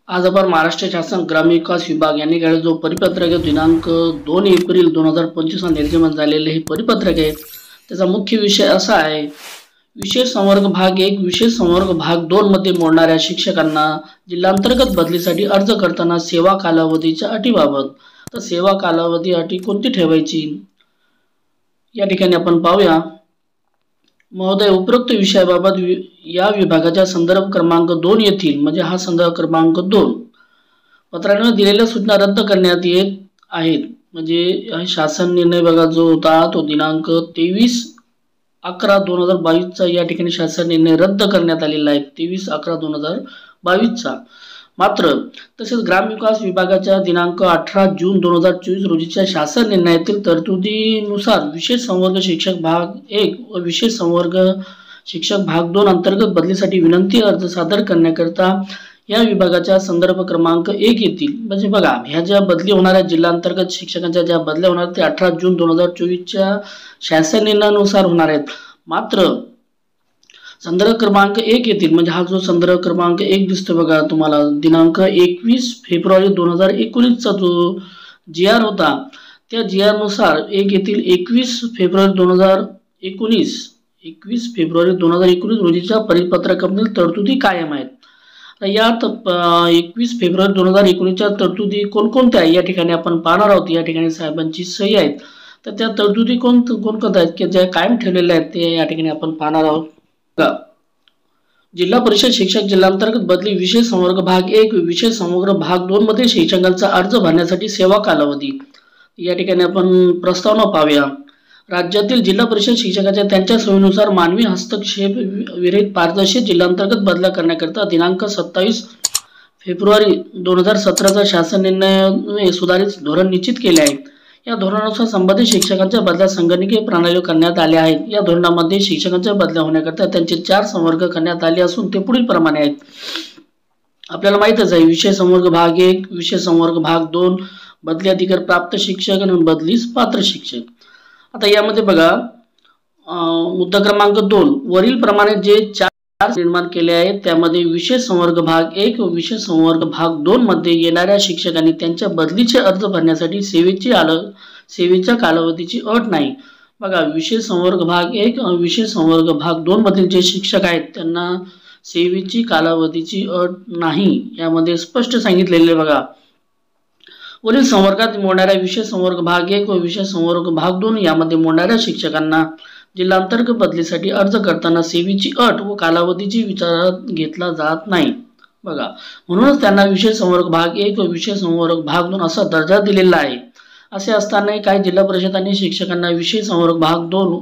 आज आपण महाराष्ट्र शासन ग्रामविकास विभाग यांनी काढलेला जो परिपत्रक आहे दिनांक 2 एप्रिल 2025 ला निर्गमन झालेले हे परिपत्रक आहे। त्याचा मुख्य विषय असा आहे, विशेष संवर्ग भाग 1 विशेष संवर्ग भाग 2 मध्ये मोडणाऱ्या शिक्षकांना जिल्हांतर्गत बदलीसाठी अर्ज करताना सेवा कालावधीच्या अटीबाबत। तर सेवा कालावधी अटी कोणती ठेवायची या ठिकाणी आपण पाहूया। महोदय, उपरोक्त विषयाबाबत या विभागाच्या संदर्भ क्रमांक 2 येथील म्हणजे हा संदर्भ क्रमांक 2 पत्राने दिलेल्या सूचना रद्द करण्यात येत आहेत। म्हणजे शासन निर्णय बघा जो होता तो दिनांक 23/11/2022 चा या ठिकाणी शासन निर्णय रद्द करण्यात आलेला आहे, 23/11/2022 चा। मात्र तसेच ग्रामविकास विभागाच्या दिनांक 18 जून 2024 रोजीच्या शासन निर्णयातील तरतुदीनुसार विशेष संवर्ग शिक्षक भाग 1 व विशेष संवर्ग शिक्षक भाग 2 अंतर्गत बदलीसाठी विनंती अर्ज सादर करण्याकरता या विभागाच्या संदर्भ क्रमांक 1 येतील। म्हणजे बघा, ह्या ज्या बदली होणाऱ्या जिल्हांतर्गत शिक्षकांच्या ज्या बदल्या होणार ते 18 जून 2024 च्या शासन निर्णयानुसार होणार आहेत। मात्र संदर्भ क्रमांक 1 येतील म्हणजे हा जो संदर्भ क्रमांक 1 दिसतो बघा तुम्हाला, दिनांक 21 फेब्रुवारी 2019 चा जो GR होता त्या GR नुसार 1 येथील 21 फेब्रुवारी 2019 रोजीच्या परिपत्रकामधील तरतुदी कायम आहेत। या 21 फेब्रुवारी 2019 च्या तरतुदी कोणकोणत्या या ठिकाणी आपण पाहणार आहोत। या ठिकाणी साहेबांची सही आहेत, तर त्या तरतुदी कोणकोणत्या आहेत की ज्या कायम ठेवलेल्या आहेत ते या ठिकाणी आपण पाहणार आहोत। जिल्हा परिषद शिक्षक जिल्हांतर्गत बदली विशेष संवर्ग भाग 1 विशेष संवर्ग भाग 2 मध्ये शिक्षकांचा अर्ज भरण्यासाठी सेवा कालावधी या ठिकाणी आपण प्रस्तावना पाहूया। राज्यातील जिल्हा परिषद शिक्षकांच्या त्यांच्या सोयीनुसार मानवी हस्तक्षेप विरहित पारदर्शी जिल्हांतर्गत बदल्या करण्याकरता दिनांक 27 फेब्रुवारी 2017 चा शासन निर्णय सुधारित धोरण निश्चित केले आहे। या धोरणानुसार संबंधित शिक्षकांच्या बदल्या संगणकीय प्रणालीवर करण्यात आल्या आहेत। या धोरणामध्ये शिक्षकांच्या बदल्या होण्याकरता त्यांचे 4 संवर्ग करण्यात आले असून ते पुढील प्रमाणे आहेत। आपल्याला माहितच आहे, विशेष संवर्ग भाग 1 विशेष संवर्ग भाग 2 बदली अधिकार प्राप्त शिक्षक आणि बदलीस पात्र शिक्षक। आता यामध्ये बघा मुद्दा क्रमांक 2 वरील प्रमाणे जे 4 निर्माण केले आहेत त्यामध्ये विशेष संवर्ग भाग 1 व विशेष संवर्ग भाग 2 मध्ये येणाऱ्या शिक्षकांनी त्यांच्या बदलीचे अर्ज भरण्यासाठी सेवेच्या कालावधीची अट नाही। बघा, विशेष संवर्ग भाग 1 व विशेष संवर्ग भाग 2 मधील जे शिक्षक आहेत त्यांना सेवेची कालावधीची अट नाही, यामध्ये स्पष्ट सांगितलेले बघा। वरील संवर्गात मोडणाऱ्या विशेष संवर्ग भाग 1 व विशेष संवर्ग भाग 2 यामध्ये मोडणाऱ्या शिक्षकांना जिल्हांतर्गत बदलीसाठी अर्ज करताना सेवेची अट व कालावधीची विचारात घेतला जात नाही। बघा, म्हणूनच त्यांना विशेष संवर्ग भाग 1 व विशेष संवर्ग भाग 2 असा दर्जा दिलेला आहे। असे असतानाही काही जिल्हा परिषदांनी शिक्षकांना विशेष संवर्ग भाग 2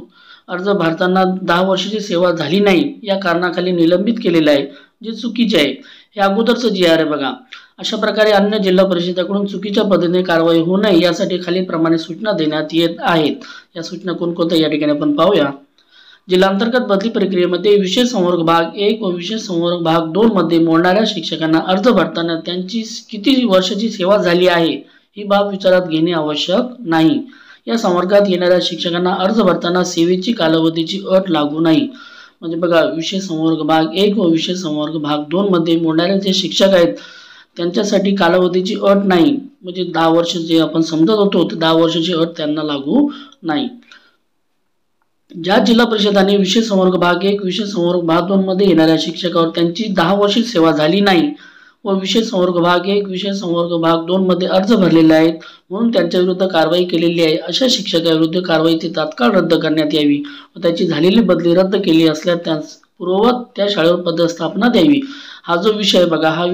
अर्ज भरताना 10 वर्षाची सेवा झाली नाही या कारणाखाली निलंबित केलेले आहे, जे चुकीचे आहे। हे अगोदरचं GR आहे बघा। अशा प्रकारे अन्य जिल्हा परिषदेकडून चुकीच्या पद्धतीने कारवाई होऊ नये यासाठी खालील प्रमाणे सूचना देण्यात येत आहेत। या सूचना कोणकोणत्या या ठिकाणी आपण पाहूया। जिल्हांतर्गत बदली प्रक्रियेमध्ये विशेष संवर्ग भाग 1 व विशेष संवर्ग भाग 2 मध्ये मोडणाऱ्या शिक्षकांना अर्ज भरताना त्यांची किती वर्षाची सेवा झाली आहे ही बाब विचारात घेणे आवश्यक नाही। या संवर्गात येणाऱ्या शिक्षकांना अर्ज भरताना सेवेची कालावधीची अट लागू नाही। म्हणजे बघा, विशेष संवर्ग भाग 1 व विशेष संवर्ग भाग 2 मध्ये मोडणारे जे शिक्षक आहेत त्यांच्यासाठी कालावधीची अट नाही, म्हणजे 10 वर्ष जे आपण समजत होतो ते 10 वर्षाची अट त्यांना लागू नाही। ज्या जिल्हा परिषदांनी विशेष संवर्ग भाग 1 विशेष संवर्ग भाग 2 मध्ये येणाऱ्या शिक्षकावर त्यांची 10 वर्षी सेवा झाली नाही व विशेष संवर्ग भाग 1 विशेष संवर्ग भाग 2 मध्ये अर्ज भरलेले आहेत म्हणून त्यांच्या विरुद्ध कारवाई केलेली आहे, अशा शिक्षकाविरुद्ध कारवाई ती तात्काळ रद्द करण्यात यावी व त्याची झालेली बदली रद्द केली असल्यास त्यास पूर्ववत त्या शाळेवर पदस्थापना द्यावी। हा जो विषय बघा, हा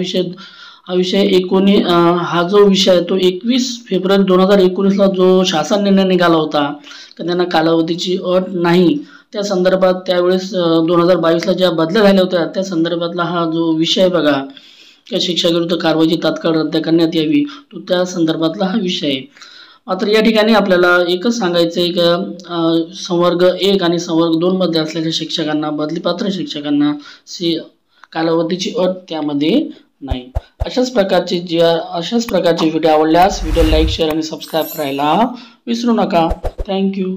जो विषय आहे तो 21 फेब्रुवारी 2019 ला जो शासन निर्णय निघाला होता की त्यांना कालावधीची अट नाही, त्या संदर्भात त्यावेळेस 2022 ला ज्या बदल्या झाल्या होत्या त्या संदर्भातला हा जो विषय बघा, त्या शिक्षकाविरुद्ध कारवाईची तात्काळ रद्द करण्यात यावी तो त्या संदर्भातला हा विषय आहे। मात्र या ठिकाणी आपल्याला एकच सांगायचं आहे की संवर्ग 1 आणि संवर्ग 2 मध्ये असलेल्या शिक्षकांना बदलीपात्र शिक्षकांना कालावधीची अट त्यामध्ये नाही। अशाच प्रकारचे व्हिडिओ आवडल्यास व्हिडिओ लाईक शेअर आणि सबस्क्राईब करायला विसरू नका। थँक्यू।